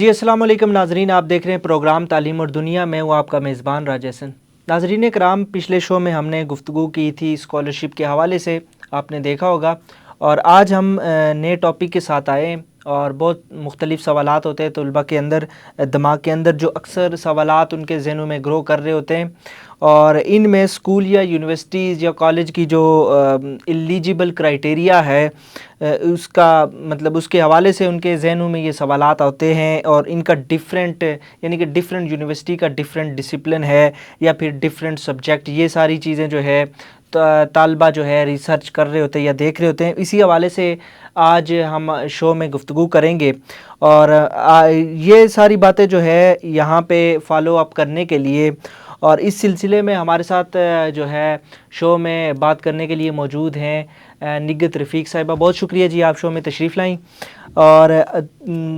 جی السلام علیکم ناظرین، آپ دیکھ رہے ہیں پروگرام تعلیم اور دنیا. میں ہوں آپ کا میزبان راجیسن. ناظرین کرام، پچھلے شو میں ہم نے گفتگو کی تھی اسکالرشپ کے حوالے سے، آپ نے دیکھا ہوگا. اور آج ہم نئے ٹاپک کے ساتھ آئے ہیں اور بہت مختلف سوالات ہوتے ہیں طلباء کے اندر، دماغ کے اندر جو اکثر سوالات ان کے ذہنوں میں گرو کر رہے ہوتے ہیں، اور ان میں اسکول یا یونیورسٹیز یا کالج کی جو ایلیجیبل کرائٹیریا ہے اس کا مطلب اس کے حوالے سے ان کے ذہنوں میں یہ سوالات آتے ہیں، اور ان کا ڈیفرنٹ یعنی کہ ڈیفرنٹ یونیورسٹی کا ڈیفرنٹ ڈسپلن ہے یا پھر ڈیفرنٹ سبجیکٹ، یہ ساری چیزیں جو ہے طالبہ جو ہے ریسرچ کر رہے ہوتے ہیں یا دیکھ رہے ہوتے ہیں. اسی حوالے سے آج ہم شو میں گفتگو کریں گے، اور یہ ساری باتیں جو ہے یہاں پہ فالو اپ کرنے کے لیے اور اس سلسلے میں ہمارے ساتھ جو ہے شو میں بات کرنے کے لیے موجود ہیں نگہت رفیق صاحبہ. بہت شکریہ جی، آپ شو میں تشریف لائیں. اور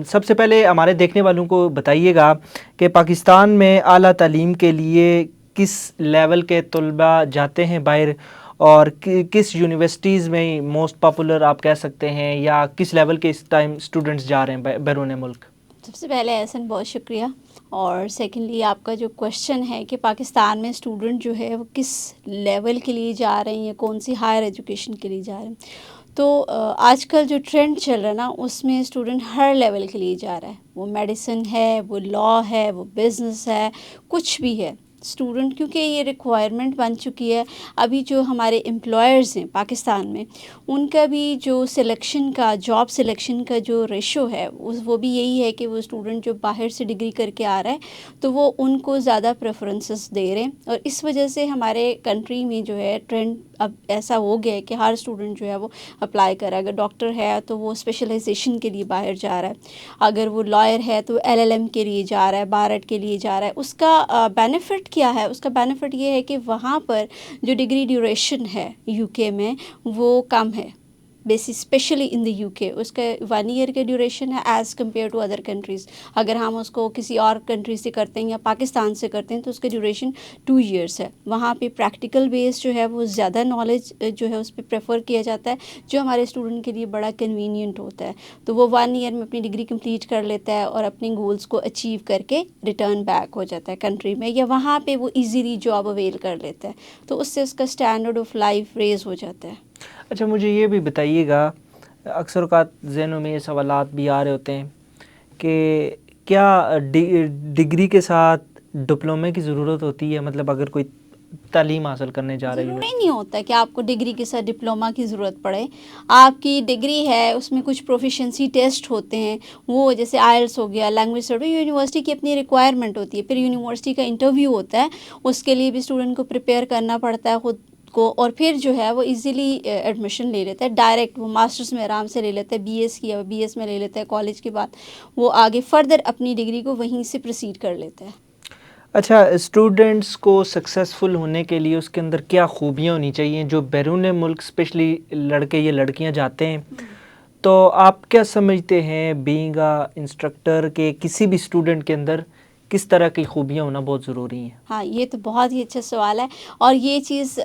سب سے پہلے ہمارے دیکھنے والوں کو بتائیے گا کہ پاکستان میں اعلیٰ تعلیم کے لیے کس لیول کے طلباء جاتے ہیں باہر، اور کس یونیورسٹیز میں موسٹ پاپولر آپ کہہ سکتے ہیں، یا کس لیول کے اس ٹائم اسٹوڈنٹس جا رہے ہیں بیرون ملک؟ سب سے پہلے احسن بہت شکریہ. اور سیکنڈلی آپ کا جو کوشچن ہے کہ پاکستان میں اسٹوڈنٹ جو ہے وہ کس لیول کے لیے جا رہے ہیں یا کون سی ہائر ایجوکیشن کے لیے جا رہے ہیں، تو آج کل جو ٹرینڈ چل رہا ہے نا، اس میں اسٹوڈنٹ ہر لیول کے لیے جا رہا ہے. وہ میڈیسن ہے، وہ لاء ہے، وہ بزنس ہے، کچھ بھی ہے. اسٹوڈنٹ کیونکہ یہ ریکوائرمنٹ بن چکی ہے. ابھی جو ہمارے امپلائرز ہیں پاکستان میں، ان کا بھی جو سلیکشن کا جاب سلیکشن کا جو ریشو ہے وہ بھی یہی ہے کہ وہ اسٹوڈنٹ جو باہر سے ڈگری کر کے آ رہا ہے تو وہ ان کو زیادہ پریفرنسز دے رہے ہیں. اور اس وجہ سے ہمارے کنٹری میں جو ہے ٹرینڈ اب ایسا ہو گیا ہے کہ ہر اسٹوڈنٹ جو ہے وہ اپلائی کرا. اگر ڈاکٹر ہے تو وہ اسپیشلائزیشن کے لیے باہر جا رہا ہے، اگر وہ لائر ہے تو LLM کے لیے جا رہا ہے، بارٹ کے لیے جا رہا ہے. اس کا بینیفٹ کیا ہے؟ اس کا بینیفٹ یہ ہے کہ وہاں پر جو ڈگری ڈیوریشن ہے UK میں وہ کم ہے، اسپیشلی ان دی UK. اس کا 1 ایئر کا ڈیوریشن ہے as compare to other countries. اگر ہم اس کو کسی اور کنٹری سے کرتے ہیں یا پاکستان سے کرتے ہیں تو اس کا ڈیوریشن 2 ایئرس ہے. وہاں پہ پریکٹیکل بیس جو ہے وہ زیادہ نالج جو ہے اس پہ پریفر کیا جاتا ہے، جو ہمارے اسٹوڈنٹ کے لیے بڑا کنوینئنٹ ہوتا ہے. تو وہ 1 ایئر میں اپنی ڈگری کمپلیٹ کر لیتا ہے اور اپنے گولس کو اچیو کر کے ریٹرن بیک ہو جاتا ہے کنٹری میں، یا وہاں پہ وہ ایزیلی جاب اویل کر لیتا ہے. تو اس سے اس کا اسٹینڈرڈ آف لائف ریز ہو جاتا ہے. اچھا، مجھے یہ بھی بتائیے گا، اکثر اوقات ذہنوں میں یہ سوالات بھی آ رہے ہوتے ہیں کہ کیا ڈگری کے ساتھ ڈپلومے کی ضرورت ہوتی ہے؟ مطلب اگر کوئی تعلیم حاصل کرنے جا رہی ضروری ہے. نہیں ہوتا کہ آپ کو ڈگری کے ساتھ ڈپلومہ کی ضرورت پڑے. آپ کی ڈگری ہے، اس میں کچھ پروفیشنسی ٹیسٹ ہوتے ہیں، وہ جیسے آئلس ہو گیا، لینگویج سرٹیفکیٹ، یونیورسٹی کی اپنی ریکوائرمنٹ ہوتی ہے. پھر یونیورسٹی کا انٹرویو ہوتا ہے، اس کے لیے بھی اسٹوڈنٹ کو پریپیئر کرنا پڑتا ہے خود کو، اور پھر جو ہے وہ ایزیلی ایڈمیشن لے لیتا ہے. ڈائریکٹ وہ ماسٹرس میں آرام سے لے لیتا ہے. BS کیا، BS میں لے لیتا ہے کالج کے بعد، وہ آگے فردر اپنی ڈگری کو وہیں سے پروسیڈ کر لیتا ہے. اچھا، اسٹوڈنٹس کو سکسیزفل ہونے کے لیے اس کے اندر کیا خوبیاں ہونی چاہیے جو بیرون ملک اسپیشلی لڑکے یا لڑکیاں جاتے ہیں؟ تو آپ کیا سمجھتے ہیں بینگ انسٹرکٹر کے کسی بھی اسٹوڈنٹ کے اندر کس طرح کی خوبیاں ہونا بہت ضروری ہیں؟ ہاں، یہ تو بہت ہی اچھا سوال ہے، اور یہ چیز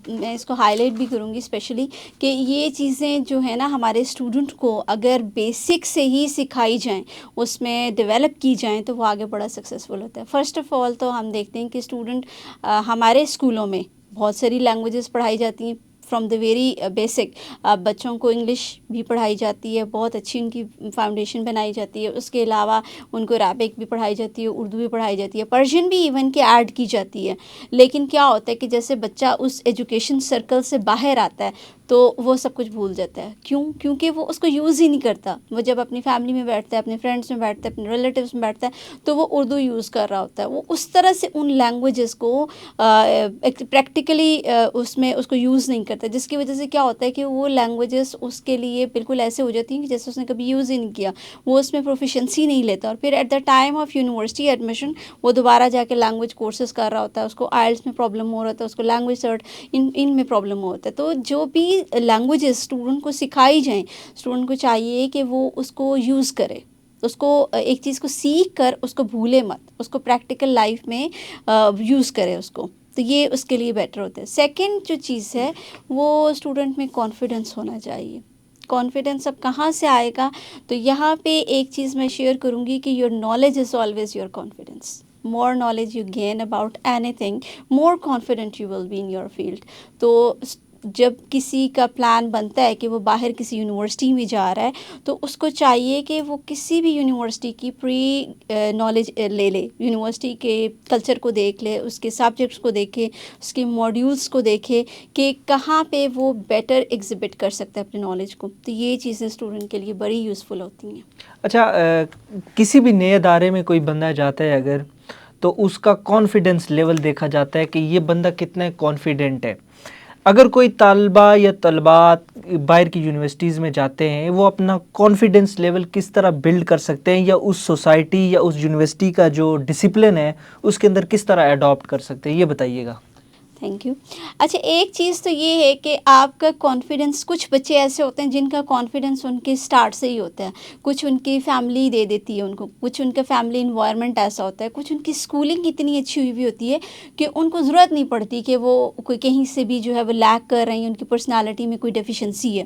میں اس کو ہائی لائٹ بھی کروں گی اسپیشلی کہ یہ چیزیں جو ہے نا ہمارے اسٹوڈنٹ کو اگر بیسک سے ہی سکھائی جائیں، اس میں ڈیولپ کی جائیں، تو وہ آگے بڑا سکسیزفل ہوتا ہے. فرسٹ آف آل تو ہم دیکھتے ہیں کہ اسٹوڈنٹ ہمارے اسکولوں میں بہت ساری لینگویجز پڑھائی جاتی ہیں فرام دا ویری بیسک. بچوں کو انگلش بھی پڑھائی جاتی ہے، بہت اچھی ان کی فاؤنڈیشن بنائی جاتی ہے. اس کے علاوہ ان کو عربک بھی پڑھائی جاتی ہے، اردو بھی پڑھائی جاتی ہے، پرشین بھی ایون کہ ایڈ کی جاتی ہے. لیکن کیا ہوتا ہے کہ جیسے بچہ اس ایجوکیشن سرکل سے باہر آتا ہے تو وہ سب کچھ بھول جاتا ہے. کیونکہ وہ اس کو یوز ہی نہیں کرتا. وہ جب اپنی فیملی میں بیٹھتا ہے، اپنے فرینڈس میں بیٹھتا ہے، اپنے ریلیٹیوز میں بیٹھتا ہے، تو وہ اردو یوز کر رہا ہوتا ہے. وہ اس طرح سے ان لینگویجز کو پریکٹیکلی اس کو یوز نہیں کرتا، جس کی وجہ سے کیا ہوتا ہے کہ وہ لینگویجز اس کے لیے بالکل ایسے ہو جاتی ہیں کہ جیسے اس نے کبھی یوز ہی نہیں کیا. وہ اس میں پروفیشنسی نہیں لیتا، اور پھر at the time of university admission وہ دوبارہ جا کے لینگویج کورسز کر رہا ہوتا ہے. اس کو آئلس میں پرابلم ہو رہا ہوتا ہے، اس کو لینگویج سرٹ ان میں پرابلم ہوتا ہے. تو جو بھی لینگویجز اسٹوڈنٹ کو سکھائی جائیں، اسٹوڈنٹ کو چاہیے کہ وہ اس کو یوز کرے. اس کو ایک چیز کو سیکھ کر اس کو بھولے مت، اس کو پریکٹیکل لائف میں یوز کرے اس کو. تو یہ اس کے لیے بیٹر ہوتا ہے. سیکنڈ جو چیز ہے وہ اسٹوڈنٹ میں کانفیڈنس ہونا چاہیے. کانفیڈنس اب کہاں سے آئے گا؟ تو یہاں پہ ایک چیز میں شیئر کروں گی کہ your knowledge is always your confidence. more knowledge you gain about anything, more confident you will be in your field. تو جب کسی کا پلان بنتا ہے کہ وہ باہر کسی یونیورسٹی میں جا رہا ہے تو اس کو چاہیے کہ وہ کسی بھی یونیورسٹی کی پری نالج لے لے، یونیورسٹی کے کلچر کو دیکھ لے، اس کے سبجیکٹس کو دیکھے، اس کے ماڈیولس کو دیکھے کہ کہاں پہ وہ بیٹر ایگزبٹ کر سکتا ہے اپنے نالج کو. تو یہ چیزیں اسٹوڈنٹ کے لیے بڑی یوزفل ہوتی ہیں. اچھا، کسی بھی نئے ادارے میں کوئی بندہ جاتا ہے اگر، تو اس کا کانفیڈنس لیول دیکھا جاتا ہے کہ یہ بندہ کتنا کانفیڈنٹ ہے. اگر کوئی طالبہ یا طلبات باہر کی یونیورسٹیز میں جاتے ہیں، وہ اپنا کانفیڈنس لیول کس طرح بلڈ کر سکتے ہیں، یا اس سوسائٹی یا اس یونیورسٹی کا جو ڈسپلن ہے اس کے اندر کس طرح اڈاپٹ کر سکتے ہیں، یہ بتائیے گا. Thank you. اچھا، ایک چیز تو یہ ہے کہ آپ کا کانفیڈنس، کچھ بچے ایسے ہوتے ہیں جن کا کانفیڈنس ان کے اسٹارٹ سے ہی ہوتا ہے. کچھ ان کی فیملی دے دیتی ہے ان کو، کچھ ان کا فیملی انوائرمنٹ ایسا ہوتا ہے، کچھ ان کی اسکولنگ اتنی اچھی ہوئی ہوتی ہے کہ ان کو ضرورت نہیں پڑتی کہ وہ کوئی کہیں سے بھی جو ہے وہ لیک کر رہے ہیں، ان کی پرسنالٹی میں کوئی ڈیفیشنسی ہے.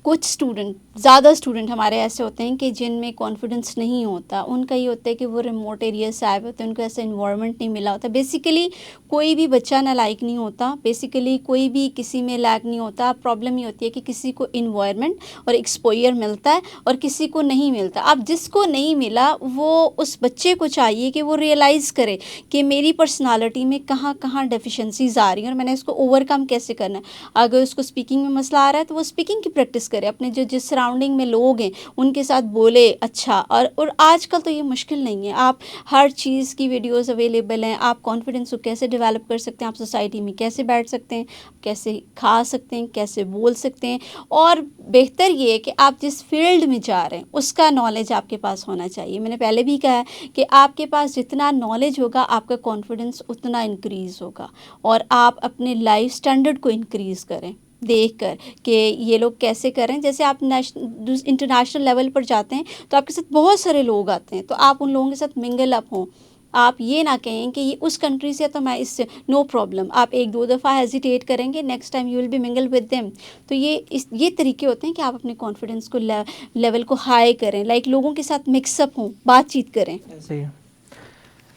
کچھ اسٹوڈنٹ، زیادہ اسٹوڈنٹ ہمارے ایسے ہوتے ہیں کہ جن میں کانفیڈنس نہیں ہوتا. ان کا یہ ہوتا ہے کہ وہ ریموٹ ایریا سے آئے ہوتے ہیں، ان کو ایسا انوائرمنٹ نہیں ملا ہوتا. بیسیکلی کوئی بھی بچہ نالائق نہیں ہوتا، بیسیکلی کوئی بھی کسی میں لیک نہیں ہوتا. پرابلم یہ ہوتی ہے کہ کسی کو انوائرمنٹ اور ایکسپوئر ملتا ہے اور کسی کو نہیں ملتا. اب جس کو نہیں ملا وہ اس بچے کو چاہیے کہ وہ ریئلائز کرے کہ میری پرسنالٹی میں کہاں کہاں ڈیفیشنسیز آ رہی ہیں اور میں نے اس کو اوور کم کیسے کرنا ہے. اگر اس کو اسپیکنگ میں مسئلہ آ رہا ہے تو وہ اسپیکنگ کی پریکٹس کرے، اپنے جس سراؤنڈنگ میں لوگ ہیں ان کے ساتھ بولے اچھا. اور آج کل تو یہ مشکل نہیں ہے، آپ ہر چیز کی ویڈیوز اویلیبل ہیں. آپ کانفیڈنس کو کیسے ڈیولپ کر سکتے ہیں، آپ سوسائٹی میں کیسے بیٹھ سکتے ہیں، کیسے کھا سکتے ہیں، کیسے بول سکتے ہیں. اور بہتر یہ ہے کہ آپ جس فیلڈ میں جا رہے ہیں اس کا نالج آپ کے پاس ہونا چاہیے. میں نے پہلے بھی کہا ہے کہ آپ کے پاس جتنا نالج ہوگا آپ کا کانفیڈنس اتنا انکریز ہوگا، اور آپ اپنے لائف اسٹینڈرڈ کو انکریز کریں دیکھ کر کہ یہ لوگ کیسے کر رہے ہیں. جیسے آپ انٹرنیشنل لیول پر جاتے ہیں تو آپ کے ساتھ بہت سارے لوگ آتے ہیں، تو آپ ان لوگوں کے ساتھ منگل اپ ہوں. آپ یہ نہ کہیں کہ یہ اس کنٹری سے تو میں اس سے نو پرابلم. آپ ایک دو دفعہ ہیزیٹیٹ کریں گے، next time you will be mingle with them. تو یہ طریقے ہوتے ہیں کہ آپ اپنے کانفیڈنس کو لیول کو ہائی کریں، لائک لوگوں کے ساتھ مکس اپ ہوں، بات چیت کریں. صحیح.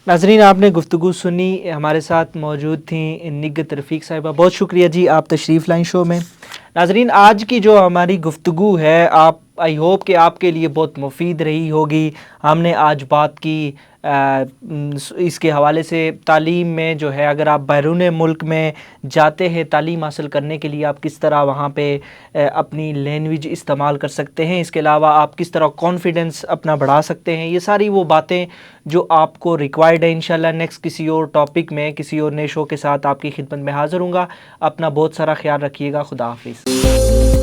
ناظرین، آپ نے گفتگو سنی، ہمارے ساتھ موجود تھیں نگہت رفیق صاحبہ. بہت شکریہ جی، آپ تشریف لائیں شو میں. ناظرین، آج کی جو ہماری گفتگو ہے، آئی ہوپ کہ آپ کے لیے بہت مفید رہی ہوگی. ہم نے آج بات کی اس کے حوالے سے تعلیم میں جو ہے، اگر آپ بیرون ملک میں جاتے ہیں تعلیم حاصل کرنے کے لیے، آپ کس طرح وہاں پہ اپنی لینگویج استعمال کر سکتے ہیں. اس کے علاوہ آپ کس طرح کانفیڈنس اپنا بڑھا سکتے ہیں. یہ ساری وہ باتیں جو آپ کو ریکوائرڈ ہے. انشاءاللہ نیکسٹ کسی اور ٹاپک میں، کسی اور نئے شو کے ساتھ آپ کی خدمت میں حاضر ہوں گا. اپنا بہت سارا خیال رکھیے گا. خدا حافظ.